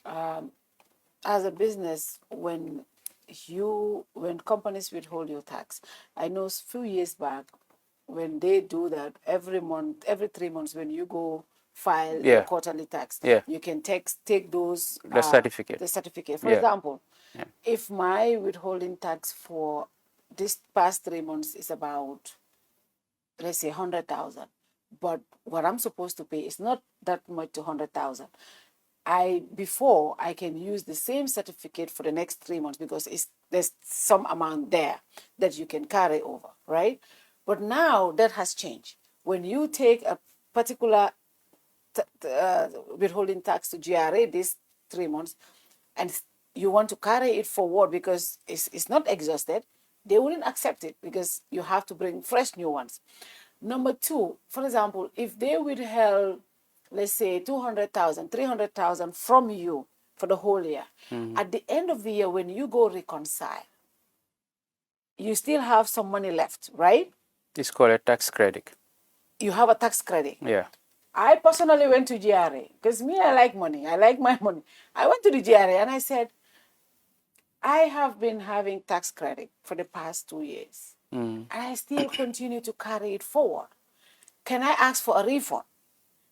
as a business, when companies withhold your tax, I know a few years back when they do that every month, every 3 months, when you go file your quarterly tax, you can take those the certificate. the certificate. For example, if my withholding tax for this past 3 months is about, let's say, 100,000, but what I'm supposed to pay is not that much to 100,000. Before I can use the same certificate for the next 3 months because there's some amount there that you can carry over, right? But now that has changed. When you take a particular withholding tax to GRA these 3 months, and you want to carry it forward because it's not exhausted, they wouldn't accept it because you have to bring fresh new ones. Number two, for example, if they withheld, let's say, 200,000, 300,000 from you for the whole year, at the end of the year, when you go reconcile, you still have some money left, right? It's called a tax credit. You have a tax credit. Yeah. I personally went to GRA because I like money. I like my money. I went to the GRA and I said, I have been having tax credit for the past 2 years, and I still continue to carry it forward. Can I ask for a refund?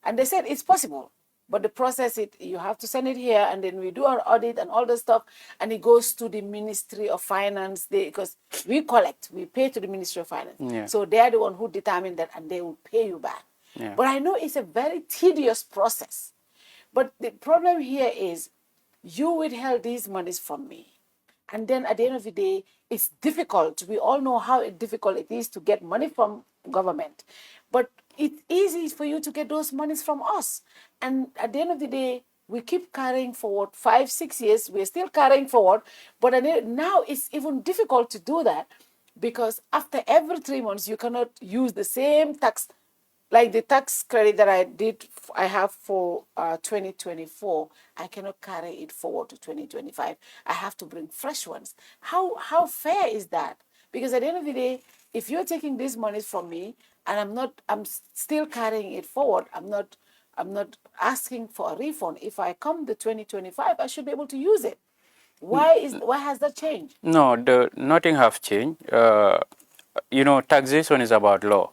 And they said it's possible, but the process, you have to send it here, and then we do our audit and all the stuff, and it goes to the Ministry of Finance. Because we pay to the Ministry of Finance. Yeah. So they are the one who determine that, and they will pay you back. Yeah. But I know it's a very tedious process. But the problem here is you withheld these monies from me. And then at the end of the day, it's difficult. We all know how difficult it is to get money from government. But it's easy for you to get those monies from us. And at the end of the day, we keep carrying forward 5, 6 years. We're still carrying forward. But now it's even difficult to do that because after every 3 months, you cannot use the same tax. Like the tax credit that I have for 2024, I cannot carry it forward to 2025. I have to bring fresh ones. How fair is that? Because at the end of the day, if you're taking these monies from me and I'm still carrying it forward, I'm not asking for a refund. If I come to 2025, I should be able to use it. Why has that changed? No, nothing have changed. Taxation is about law.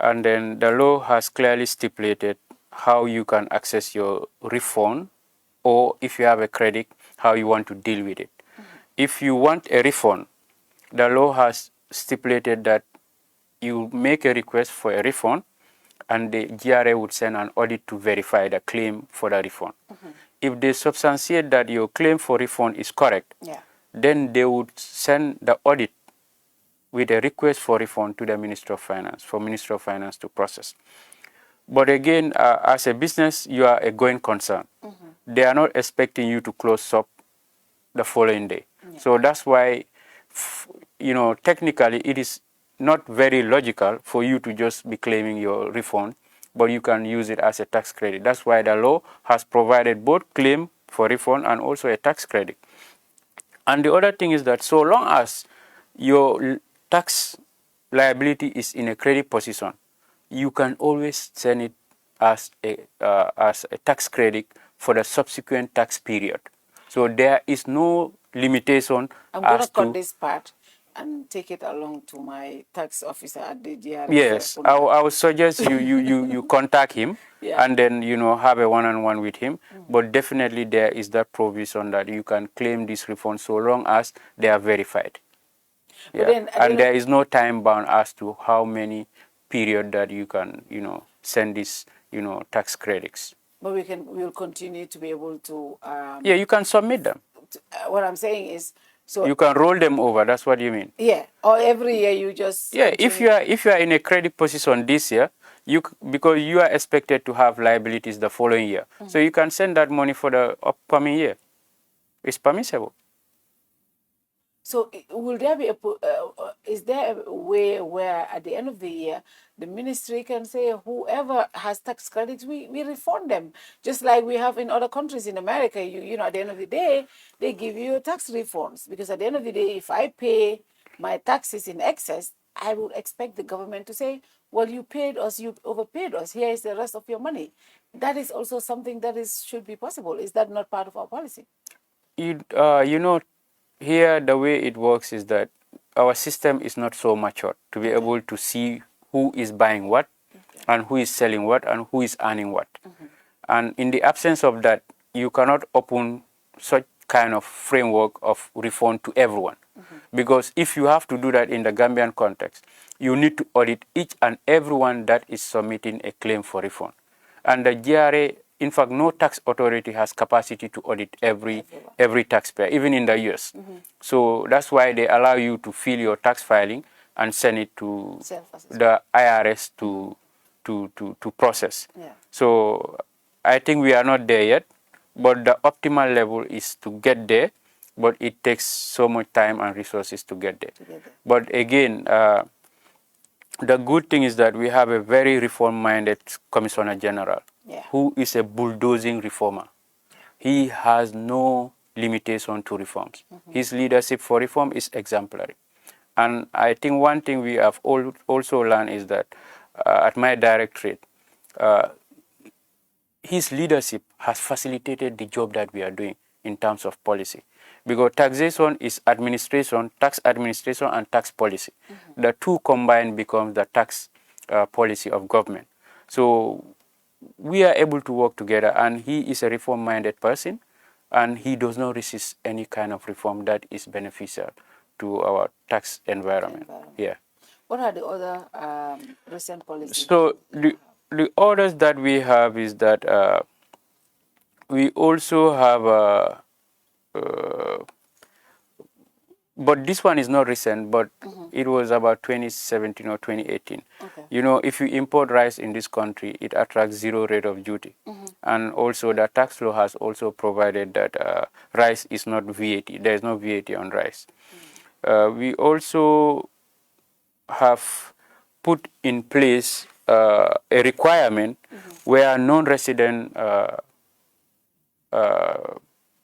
And then the law has clearly stipulated how you can access your refund, or if you have a credit, how you want to deal with it. If you want a refund, the law has stipulated that you make a request for a refund, and the GRA would send an audit to verify the claim for the refund. If they substantiate that your claim for refund is correct, then they would send the audit with a request for refund to the Ministry of Finance, for Ministry of Finance to process. But again, as a business, you are a going concern. They are not expecting you to close up the following day. So that's why, technically it is not very logical for you to just be claiming your refund, but you can use it as a tax credit. That's why the law has provided both claim for refund and also a tax credit. And the other thing is that so long as your tax liability is in a credit position, you can always send it as a tax credit for the subsequent tax period. So there is no limitation. I'm going to cut this part and take it along to my tax officer at the GRA. Yes, I would suggest you contact him and then have a one-on-one with him. But definitely there is that provision that you can claim this refund so long as they are verified. And there is no time bound as to how many period that you can send this tax credits. But we'll continue to be able to. You can submit them. What I'm saying is, so you can roll them over. That's what you mean. Yeah, or every year you just. Yeah, if you are in a credit position this year, because you are expected to have liabilities the following year, so you can send that money for the upcoming year. It's permissible. So will there be is there a way where at the end of the year the ministry can say whoever has tax credits, we refund them, just like we have in other countries in America? At the end of the day they give you tax refunds, because at the end of the day, if I pay my taxes in excess, I would expect the government to say, well, you paid us, you overpaid us, here is the rest of your money. that is also something that should be possible. Is that not part of our policy? You know, here the way it works is that our system is not so mature to be able to see who is buying what and who is selling what and who is earning what. And in the absence of that, you cannot open such kind of framework of reform to everyone. Because if you have to do that in the Gambian context, you need to audit each and everyone that is submitting a claim for reform. And the GRA, in fact, no tax authority has capacity to audit every taxpayer, even in the US. So that's why they allow you to fill your tax filing and send it to the IRS to process. Yeah. So I think we are not there yet, but the optimal level is to get there, but it takes so much time and resources to get there. But again, the good thing is that we have a very reform-minded Commissioner General who is a bulldozing reformer. He has no limitation to reforms. His leadership for reform is exemplary. And I think one thing we have also learned is that at my directorate, his leadership has facilitated the job that we are doing in terms of policy. Because taxation is administration, tax administration and tax policy. The two combined becomes the tax policy of government. So we are able to work together, and he is a reform-minded person, and he does not resist any kind of reform that is beneficial to our tax environment. Yeah. What are the other recent policies? So the orders that we have is that we also have but this one is not recent, but it was about 2017 or 2018. Okay. You know, if you import rice in this country, it attracts zero rate of duty. And also the tax law has also provided that rice is not VAT. There is no VAT on rice. We also have put in place a requirement where non-resident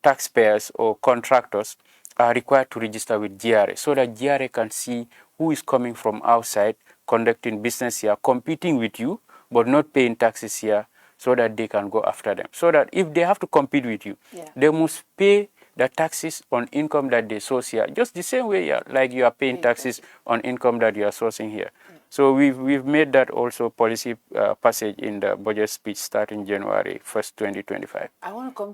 taxpayers or contractors are required to register with GRA so that GRA can see who is coming from outside, conducting business here, competing with you, but not paying taxes here, so that they can go after them. So that if they have to compete with you, they must pay the taxes on income that they source here, just the same way like you are paying taxes on income that you are sourcing here. So we've made that also policy passage in the budget speech starting January 1st, 2025. I want to come